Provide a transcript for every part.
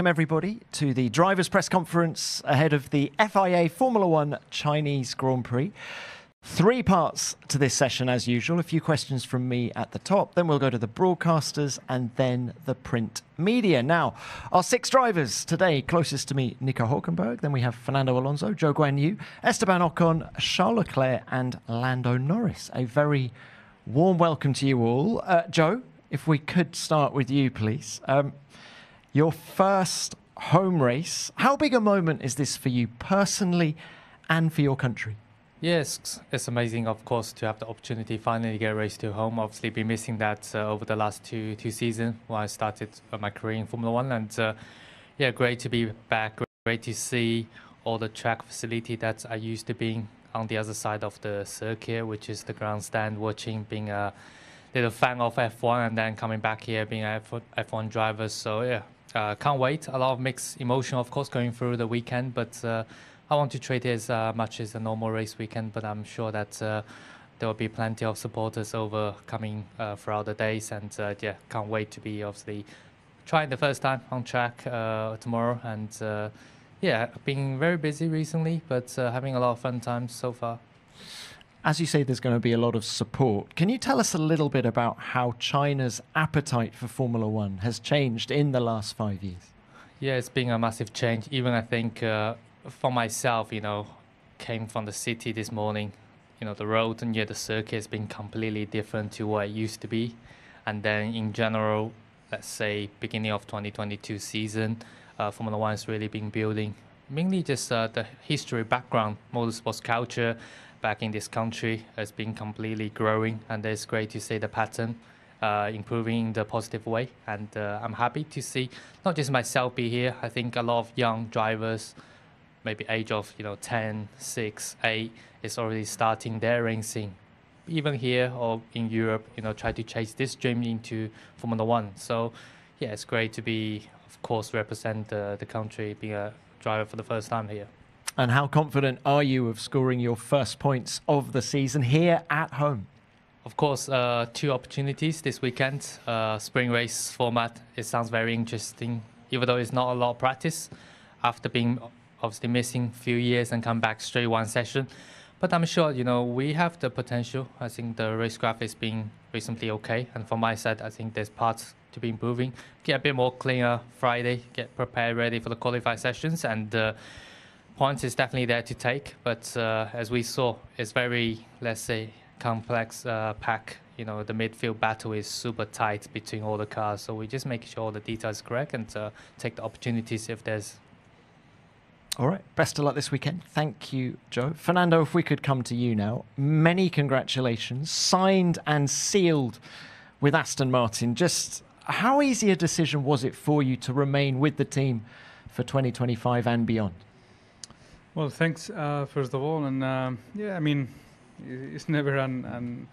Welcome everybody to the drivers' press conference ahead of the FIA Formula One Chinese Grand Prix. 3 parts to this session as usual. A few questions from me at the top, then we'll go to the broadcasters and then the print media. Now, our 6 drivers today, closest to me, Nico Hülkenberg, then we have Fernando Alonso, Zhou Guanyu, Esteban Ocon, Charles Leclerc and Lando Norris. A very warm welcome to you all. Zhou, if we could start with you, please. Your first home race, how big a moment is this for you personally and for your country? Yes, it's amazing, of course, to have the opportunity finally get a race to home. Obviously, been missing that over the last two seasons when I started my career in Formula One, and yeah, great to be back. Great to see all the track facility that I used to be on the other side of the circuit, which is the grandstand, watching, being a little fan of F1, and then coming back here being a F1 driver. So yeah, can't wait. A lot of mixed emotion, of course, going through the weekend, but I want to treat it as much as a normal race weekend, but I'm sure that there will be plenty of supporters over coming throughout the days, and yeah, can't wait to be obviously trying the first time on track tomorrow, and yeah, been very busy recently, but having a lot of fun times so far. As you say, there's going to be a lot of support. Can you tell us a little bit about how China's appetite for Formula One has changed in the last 5 years? Yeah, it's been a massive change. Even I think for myself, came from the city this morning, the road and the circuit has been completely different to what it used to be. And then in general, let's say beginning of 2022 season, Formula One has really been building, mainly just the history background, motorsports culture back in this country has been completely growing, and it's great to see the pattern improving in the positive way. And I'm happy to see not just myself be here. I think a lot of young drivers, maybe age of 10, 6, 8, is already starting their racing, even here or in Europe, try to chase this dream into Formula One. So yeah, it's great to be, of course, represent the country, being a driver for the first time here. And how confident are you of scoring your first points of the season here at home? Of course, 2 opportunities this weekend. Spring race format, it sounds very interesting, even though it's not a lot of practice after being obviously missing a few years and come back straight 1 session. But I'm sure, we have the potential. I think the racecraft is being reasonably okay. And from my side, I think there's parts to be improving. Get a bit more cleaner Friday, get prepared, ready for the qualifying sessions. And points is definitely there to take. But as we saw, it's very, let's say, complex pack. The midfield battle is super tight between all the cars. So we just make sure all the details correct and take the opportunities if there's. All right, best of luck this weekend. Thank you, Zhou. Fernando, if we could come to you now. Many congratulations, signed and sealed with Aston Martin. Just how easy a decision was it for you to remain with the team for 2025 and beyond? Well, thanks, first of all. And yeah, I mean, it's never an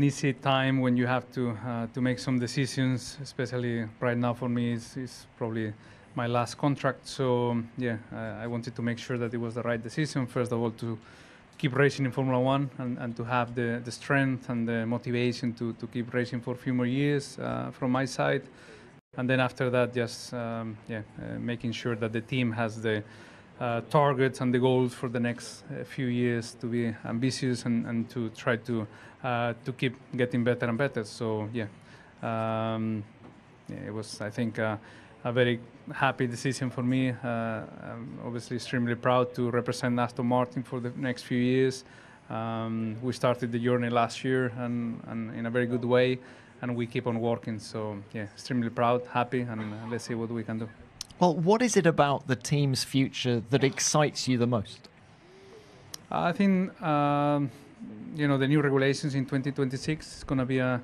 easy time when you have to make some decisions, especially right now for me, is probably my last contract. So yeah, I wanted to make sure that it was the right decision. First of all, to keep racing in Formula One and to have the strength and the motivation to keep racing for a few more years from my side. And then after that, just making sure that the team has the targets and the goals for the next few years to be ambitious and to try to keep getting better and better. So yeah, it was, I think, a very happy decision for me. I'm obviously extremely proud to represent Aston Martin for the next few years. We started the journey last year and in a very good way, and we keep on working. So yeah, extremely proud, happy, and let's see what we can do. Well, what is it about the team's future that excites you the most? I think the new regulations in 2026 is going to be a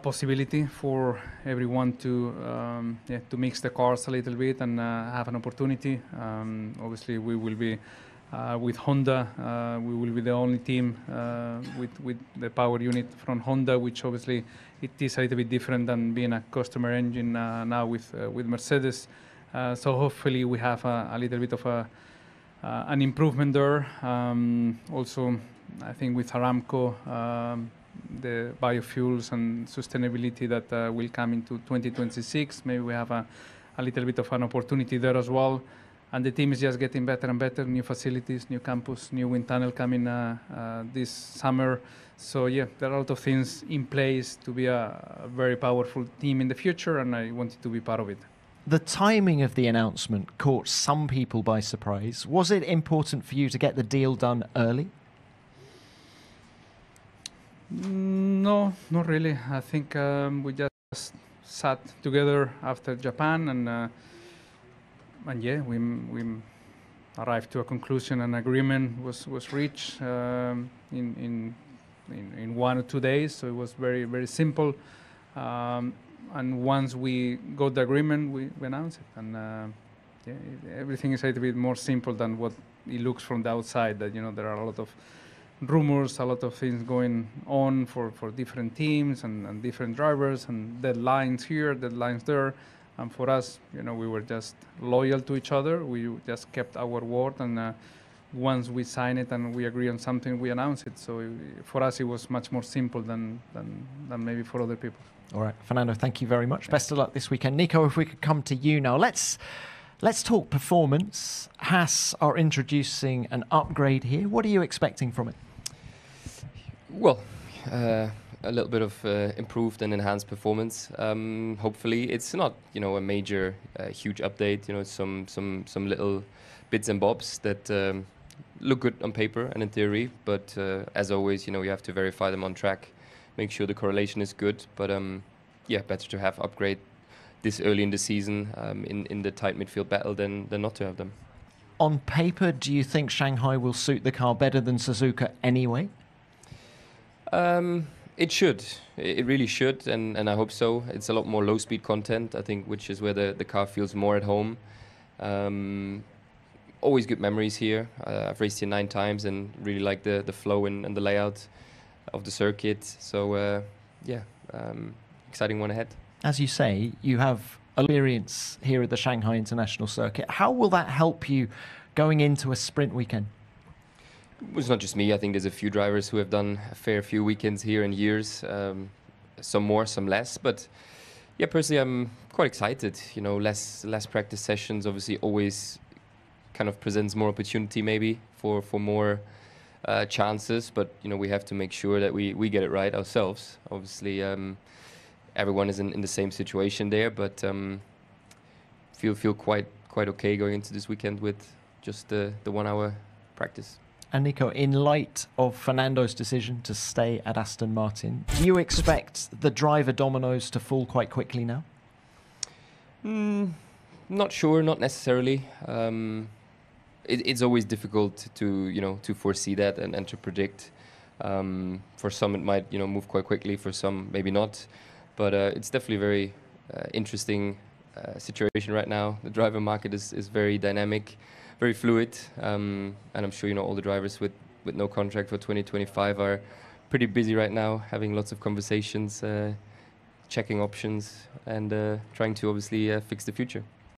possibility for everyone to mix the cars a little bit and have an opportunity. Obviously, we will be with Honda. We will be the only team with the power unit from Honda, which obviously it is a little bit different than being a customer engine now with Mercedes. So hopefully we have a little bit of an improvement there. Also, I think with Aramco, the biofuels and sustainability that will come into 2026, maybe we have a little bit of an opportunity there as well. And the team is just getting better and better. New facilities, new campus, new wind tunnel coming this summer. So yeah, there are a lot of things in place to be a very powerful team in the future, and I wanted to be part of it. The timing of the announcement caught some people by surprise. Was it important for you to get the deal done early? No, not really. I think we just sat together after Japan, and yeah, we arrived to a conclusion. An agreement was reached in 1 or 2 days. So it was very, very simple. And once we got the agreement, we announced it. And yeah, everything is a little bit more simple than what it looks from the outside. That there are a lot of rumors, a lot of things going on for different teams and different drivers, and deadlines here, deadlines there. And for us, we were just loyal to each other. We just kept our word, and once we sign it and we agree on something, we announce it. So for us, it was much more simple than maybe for other people. All right, Fernando, thank you very much. Best of luck this weekend. Nico, if we could come to you now. Let's talk performance. Haas are introducing an upgrade here. What are you expecting from it? Well, a little bit of improved and enhanced performance. Hopefully, it's not a major, huge update. It's some little bits and bobs that look good on paper and in theory. But as always, you have to verify them on track, make sure the correlation is good. But yeah, better to have upgrade this early in the season in the tight midfield battle than not to have them. On paper, do you think Shanghai will suit the car better than Suzuka anyway? It should. It really should, and I hope so. It's a lot more low-speed content, I think, which is where the car feels more at home. Always good memories here. I've raced here 9 times and really like the flow and the layout of the circuit. So, yeah, exciting one ahead. As you say, you have experience here at the Shanghai International Circuit. How will that help you going into a sprint weekend? It's not just me. I think there's a few drivers who have done a fair few weekends here in years. Some more, some less. But yeah, personally, I'm quite excited. Less practice sessions obviously always kind of presents more opportunity maybe for more chances. But we have to make sure that we get it right ourselves. Obviously, everyone is in the same situation there. But feel quite okay going into this weekend with just the 1 hour practice. And Nico, in light of Fernando's decision to stay at Aston Martin, do you expect the driver dominoes to fall quite quickly now? Not sure, not necessarily. It's always difficult to foresee that and to predict. For some, it might move quite quickly. For some, maybe not. But it's definitely a very interesting situation right now. The driver market is very dynamic, very fluid, and I'm sure all the drivers with no contract for 2025 are pretty busy right now, having lots of conversations, checking options, and trying to obviously fix the future.